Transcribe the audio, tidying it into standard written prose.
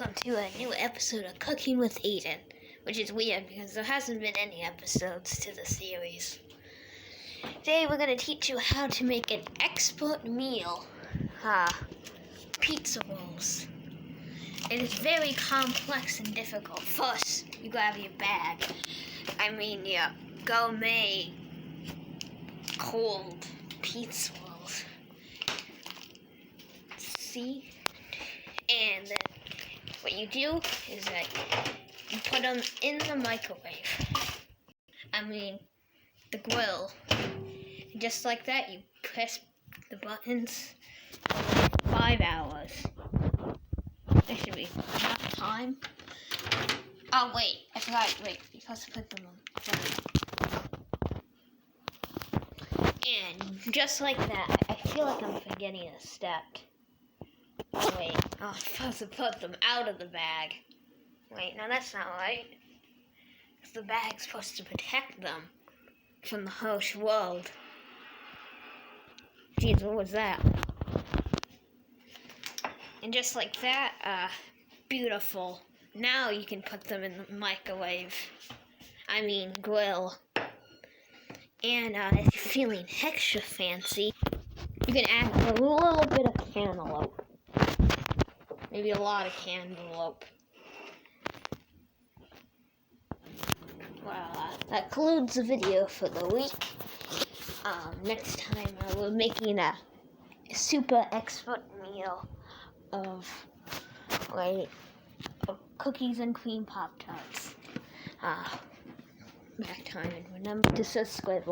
welcome to a new episode of Cooking with Aiden, which is weird because there hasn't been any episodes to the series. Today we're going to teach you how to make an expert meal, pizza rolls. It is very complex and difficult. First, you grab your bag, your gourmet cold pizza rolls. See? And then what you do is that you put them in the microwave. The grill. And just like that, you press the buttons for 5 hours. There should be enough time. Oh, wait. I forgot. Wait. You're supposed to put them on. And just like that, I feel like I'm forgetting a step. Wait, I'm supposed to put them out of the bag. Wait, no, that's not right. Because the bag's supposed to protect them from the harsh world. Jeez, what was that? And just like that, beautiful. Now you can put them in the microwave. Grill. And if you're feeling extra fancy, you can add a little bit of cantaloupe. Maybe a lot of cantaloupe. Well, that concludes the video for the week. Next time we're making a super expert meal of cookies and cream Pop-Tarts. Back time, and remember to subscribe.